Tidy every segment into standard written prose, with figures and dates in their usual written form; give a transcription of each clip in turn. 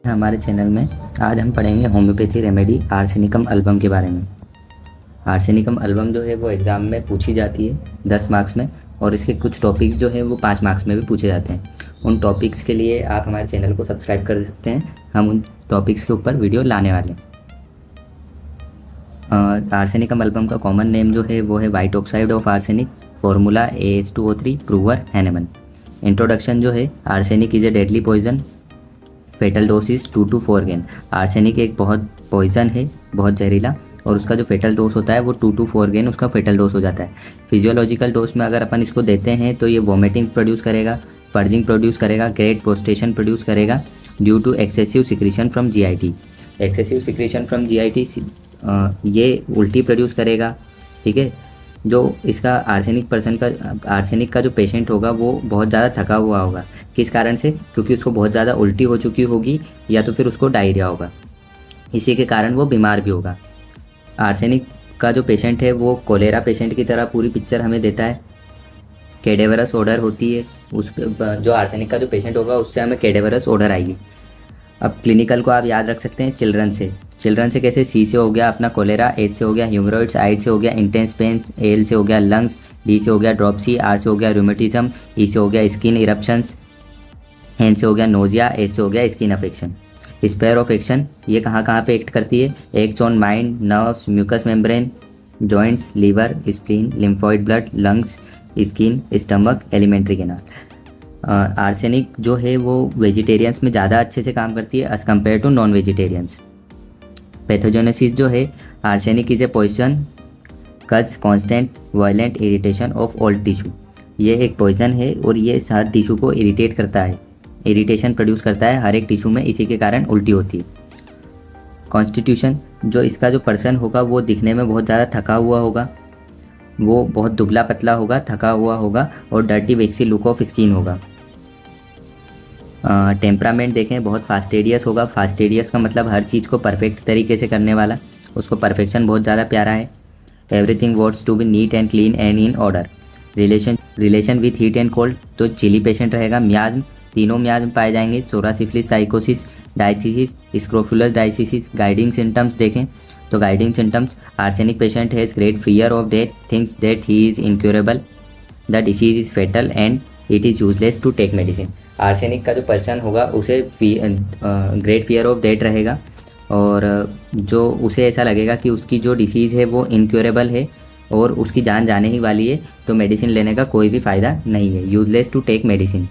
हमारे चैनल में आज हम पढ़ेंगे होम्योपैथी रेमेडी आर्सेनिकम एल्बम के बारे में। आर्सेनिकम एल्बम जो है वो एग्ज़ाम में पूछी जाती है 10 मार्क्स में, और इसके कुछ टॉपिक्स जो है वो 5 मार्क्स में भी पूछे जाते हैं। उन टॉपिक्स के लिए आप हमारे चैनल को सब्सक्राइब कर सकते हैं। हम उन टॉपिक्स के ऊपर वीडियो लाने वाले हैं। आर्सेनिकम एल्बम का कॉमन नेम जो है वो है white oxide of arsenic, formula AS2O3, prover Hahnemann. Introduction जो है, arsenic is a deadly poison, fatal dose is 2 to 4 grain. Arsenic एक बहुत पॉइजन है, बहुत जहरीला, और उसका जो फेटल डोज होता है वो 2 to 4 गेन उसका फेटल डोज हो जाता है। फिजियोलॉजिकल डोज में अगर अपन इसको देते हैं तो ये वॉमिटिंग प्रोड्यूस करेगा, पर्जिंग प्रोड्यूस करेगा, ग्रेट प्रोस्टेशन प्रोड्यूस करेगा due to excessive secretion from GIT। Excessive secretion from GIT ये उल्टी प्रोड्यूस करेगा। ठीक है, जो इसका आर्सेनिक का जो पेशेंट होगा वो बहुत ज़्यादा थका हुआ होगा। किस कारण से? क्योंकि उसको बहुत ज़्यादा उल्टी हो चुकी होगी, या तो फिर उसको डायरिया होगा, इसी के कारण वो बीमार भी होगा। आर्सेनिक का जो पेशेंट है वो कोलेरा पेशेंट की तरह पूरी पिक्चर हमें देता है। कैडेवरस ऑर्डर होती है, उस जो आर्सेनिक का जो पेशेंट होगा उससे हमें कैडेवरस ऑर्डर आएगी। अब क्लिनिकल को आप याद रख सकते हैं चिल्ड्रन से कैसे? C से हो गया अपना कोलेरा, H से हो गया ह्यूमरॉइड्स, I से हो गया इंटेंस पेन, L से हो गया लंग्स, D से हो गया ड्रॉपसी, R से हो गया रूमेटिज्म, E से हो गया स्किन इरप्शंस, N से हो गया नोजिया, S से हो गया skin affection. Sphere of action ये कहाँ पे एक्ट करती है? Acts on mind, nerves, mucous membrane, joints, liver, spleen, lymphoid blood, lungs, skin, stomach, alimentary canal. Arsenic जो है वो वेजिटेरियंस में ज़्यादा अच्छे से काम करती है as compare to non vegetarians. Pathogenesis जो है, arsenic is a poison cause constant violent irritation of all tissue. ये एक पॉइजन है और ये हर टिश्यू को इरिटेट करता है, इरिटेशन प्रोड्यूस करता है हर एक टिश्यू में, इसी के कारण उल्टी होती है। कॉन्स्टिट्यूशन जो इसका जो पर्सन होगा वो दिखने में बहुत ज़्यादा थका हुआ होगा, वो बहुत दुबला पतला होगा, थका हुआ होगा, और डर्टी वेक्सी लुक ऑफ स्किन होगा। टेम्परामेंट देखें, बहुत फास्टेडियस होगा। फास्टेडियस का मतलब हर चीज़ को परफेक्ट तरीके से करने वाला, उसको परफेक्शन बहुत ज़्यादा प्यारा है। Everything wants to be neat and clean and in order. Relation with heat and cold, तो चिली पेशेंट रहेगा। मियाज्म, तीनों मियाज्म पाए जाएंगे, सोरा सिफिलिस, साइकोसिस, diathesis, scrofulous diathesis. Guiding symptoms देखें तो guiding symptoms, arsenic patient has great fear of death, thinks that he is incurable, the disease is fatal and it is useless to take medicine. Arsenic का जो person होगा उसे great fear of death रहेगा, और जो उसे ऐसा लगेगा कि उसकी जो डिसीज़ है वो इनक्योरेबल है और उसकी जान जाने ही वाली है, तो मेडिसिन लेने का कोई भी फ़ायदा नहीं है। Useless to take medicine.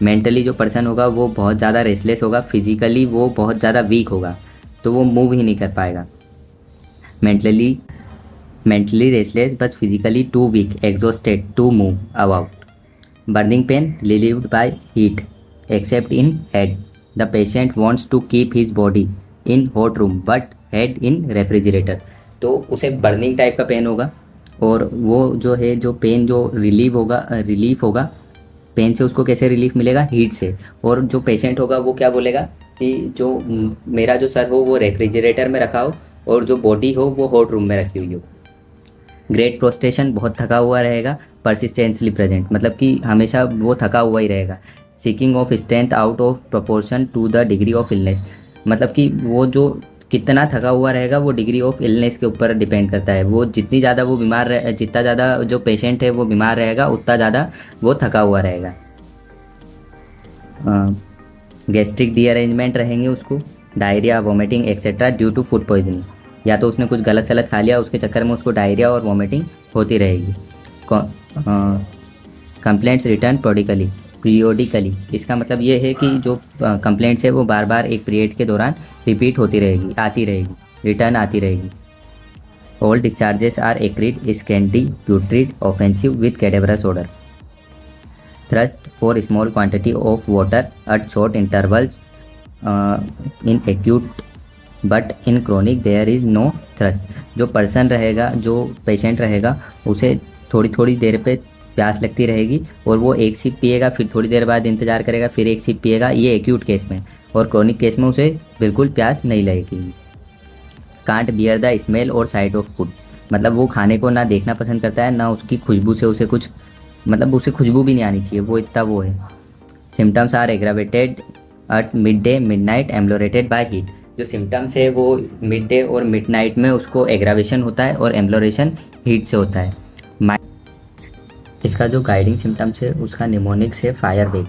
Mentally जो पर्सन होगा वो बहुत ज़्यादा रेस्टलेस होगा, फिजिकली वो बहुत ज़्यादा वीक होगा, तो वो मूव ही नहीं कर पाएगा। Mentally restless but physically too weak, exhausted to move about. Burning pain relieved by heat, except in head. The patient wants to keep his body in hot room but head in refrigerator. तो उसे burning type का pen होगा, और वो जो है जो pen जो रिलीफ होगा पेन से, उसको कैसे रिलीफ मिलेगा? हीट से। और जो पेशेंट होगा वो क्या बोलेगा कि जो मेरा जो सर हो वो रेफ्रिजरेटर में रखा हो और जो बॉडी हो वो हॉट रूम में रखी हुई हो। ग्रेट प्रोस्टेशन, बहुत थका हुआ रहेगा। परसिस्टेंसली प्रेजेंट, मतलब कि हमेशा वो थका हुआ ही रहेगा। Sinking of strength out of proportion to the degree of illness, मतलब कि वो जो कितना थका हुआ रहेगा वो डिग्री ऑफ इलनेस के ऊपर डिपेंड करता है। वो जितनी ज़्यादा वो जितना ज़्यादा जो पेशेंट है वो बीमार रहेगा उतना ज़्यादा वो थका हुआ रहेगा। गैस्ट्रिक रीअरेंजमेंट रहेंगे उसको, diarrhoea, vomiting etcetera due to food poisoning, या तो उसने कुछ गलत सलत खा लिया उसके चक्कर में उसको डायरिया और वॉमिटिंग होती रहेगी। कंप्लेंट्स रिटर्न पीरियोडिकली, इसका मतलब ये है कि जो कंप्लेंट्स है वो बार बार एक पीरियड के दौरान रिपीट होती रहेगी, आती रहेगी, रिटर्न आती रहेगी। All discharges are acrid, scanty, putrid, offensive with cadaverous order. Thirst for small quantity of water at short intervals in acute but in chronic there is no thirst. जो person रहेगा, जो patient रहेगा, उसे थोड़ी थोड़ी देर पे प्यास लगती रहेगी और वो एक सिप पिएगा, फिर थोड़ी देर बाद इंतज़ार करेगा, फिर एक सिप पिएगा, ये एक्यूट केस में। और क्रोनिक केस में उसे बिल्कुल प्यास नहीं लगेगी। कांट बियर द स्मेल और साइट ऑफ फूड, मतलब वो खाने को ना देखना पसंद करता है, ना उसकी खुशबू से उसे कुछ, मतलब उसे खुशबू भी नहीं आनी चाहिए, वो इतना वो है। Symptoms are aggravated at mid day mid night ameliorated by heat. जो सिम्टम्स है वो मिड डे और मिड नाइट में उसको एग्रावेशन होता है और एम्लोरेशन हीट से होता है। इसका जो गाइडिंग सिम्टम्स है उसका निमोनिक्स है फायर बेग।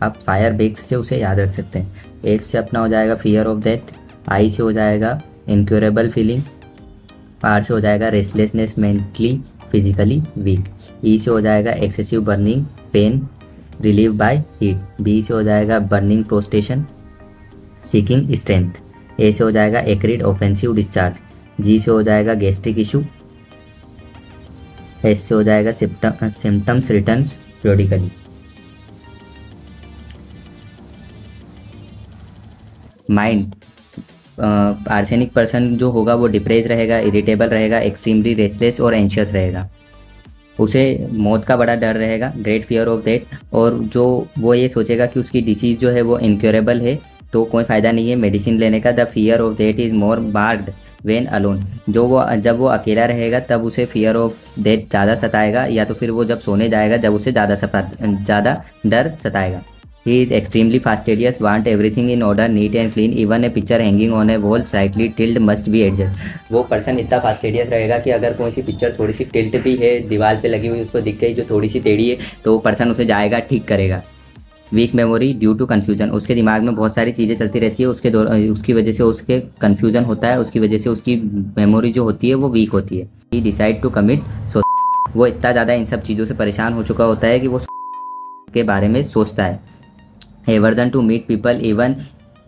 आप फायर बेग से उसे याद रख सकते हैं। एफ से अपना हो जाएगा फियर ऑफ डेथ, आई से हो जाएगा इनक्योरेबल फीलिंग, आर से हो जाएगा restlessness mentally physically weak, E से हो जाएगा excessive burning pain relieve by heat, B से हो जाएगा burning prostration sinking strength, A से हो जाएगा एक्रिड ऑफेंसिव डिस्चार्ज, जी से हो जाएगा गैस्ट्रिक इशू, एस से हो जाएगा symptoms returns periodically। Mind arsenic person जो होगा वो डिप्रेस रहेगा, इरिटेबल रहेगा, एक्सट्रीमली रेस्टलेस और एंशियस रहेगा। उसे मौत का बड़ा डर रहेगा, ग्रेट फियर ऑफ डेथ, और जो वो ये सोचेगा कि उसकी डिसीज़ जो है वो इनक्योरेबल है तो कोई फ़ायदा नहीं है मेडिसिन लेने का। The fear of death is more marked when alone. जब वो अकेला रहेगा तब उसे फियर ऑफ डेथ ज़्यादा सताएगा, या तो फिर वो जब सोने जाएगा जब उसे ज़्यादा डर सताएगा। He is extremely fastidious, want everything in order, neat and clean, even a picture hanging on a wall slightly tilt must be adjusted। वो पर्सन इतना फास्टेडियस रहेगा कि अगर कोई सी पिक्चर थोड़ी सी टिल्ट भी है दीवार पे लगी हुई उसको दिख गई जो थोड़ी सी टेढ़ी है तो वो पर्सन उसे जाएगा ठीक करेगा। Weak memory due to confusion, उसके दिमाग में बहुत सारी चीज़ें चलती रहती है, उसकी वजह से उसके कन्फ्यूजन होता है, उसकी वजह से उसकी मेमोरी जो होती है वो वीक होती है। ही डिसाइड टू कमिट सुसाइड, वो इतना ज़्यादा इन सब चीज़ों से परेशान हो चुका होता है कि वो के बारे में सोचता है। Aversion to meet people even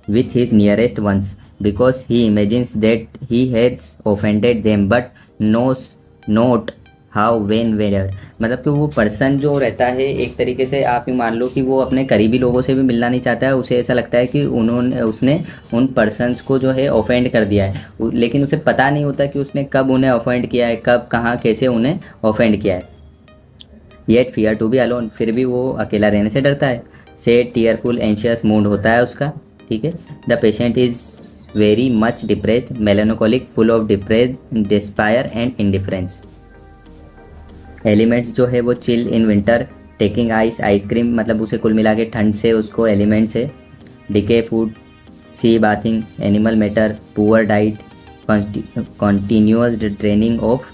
with his nearest ones because he imagines that he has offended them but knows not how when where। मतलब कि वो पर्सन जो रहता है एक तरीके से आप ही मान लो कि वो अपने करीबी लोगों से भी मिलना नहीं चाहता है। उसे ऐसा लगता है कि उसने उन पर्सनस को जो है ऑफेंड कर दिया है, लेकिन उसे पता नहीं होता कि उसने कब उन्हें ऑफेंड किया है, कब कहाँ कैसे उन्हें ऑफेंड किया है। Yet fear to be alone, फिर भी वो अकेला रहने से डरता है। सैड टीयरफुल एंशियस मूड होता है उसका, ठीक है। The patient is very much depressed melancholic full of despair and indifference. Elements जो है वो chill in winter, taking ice cream, मतलब उसे कुल मिला के ठंड से उसको एलिमेंट्स है। Decay food, sea bathing, animal matter, poor diet, continuous draining of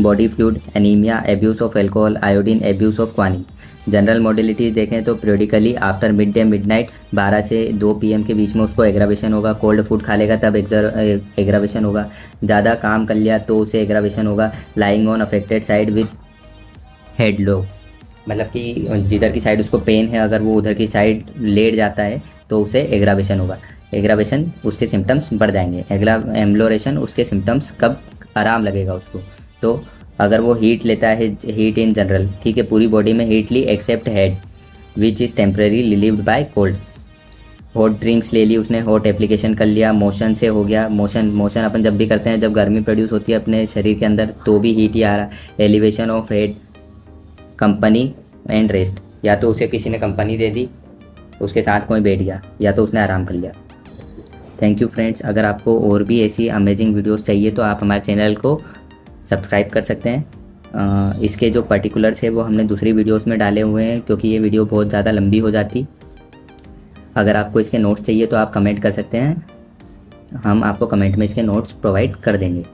body fluid, anaemia, abuse of alcohol, iodine, abuse of quinine. General modalities देखें तो periodically after mid day mid night 12 से 2 PM के बीच में उसको aggravation होगा। Cold food खा लेगा तब एग्रावेशन होगा। ज़्यादा काम कर लिया तो उसे एग्रावेशन होगा। Lying on affected side with head low, मतलब कि जिधर की साइड उसको पेन है अगर वो उधर की साइड लेट जाता है तो उसे एग्रावेशन होगा। एग्रावेशन उसके सिम्टम्स बढ़ जाएंगे। एम्लोरेशन उसके सिम्टम्स कब आराम लगेगा उसको, तो अगर वो हीट लेता है, हीट इन जनरल, ठीक है, पूरी बॉडी में हीट ली except head which is temporary relieved by cold. Hot drinks ले ली उसने, हॉट एप्लीकेशन कर लिया, मोशन से हो गया। मोशन अपन जब भी करते हैं जब गर्मी प्रोड्यूस होती है अपने शरीर के अंदर तो भी हीट ही आ रहा। Elevation of head, company and rest, या तो उसे किसी ने कंपनी दे दी, उसके साथ कोई बैठ गया, या तो उसने आराम कर लिया। Thank you friends. अगर आपको और भी ऐसी अमेजिंग वीडियोस चाहिए तो आप हमारे चैनल को सब्सक्राइब कर सकते हैं। इसके जो पर्टिकुलर्स है वो हमने दूसरी वीडियोस में डाले हुए हैं क्योंकि ये वीडियो बहुत ज़्यादा लंबी हो जाती। अगर आपको इसके नोट्स चाहिए तो आप कमेंट कर सकते हैं, हम आपको कमेंट में इसके नोट्स प्रोवाइड कर देंगे।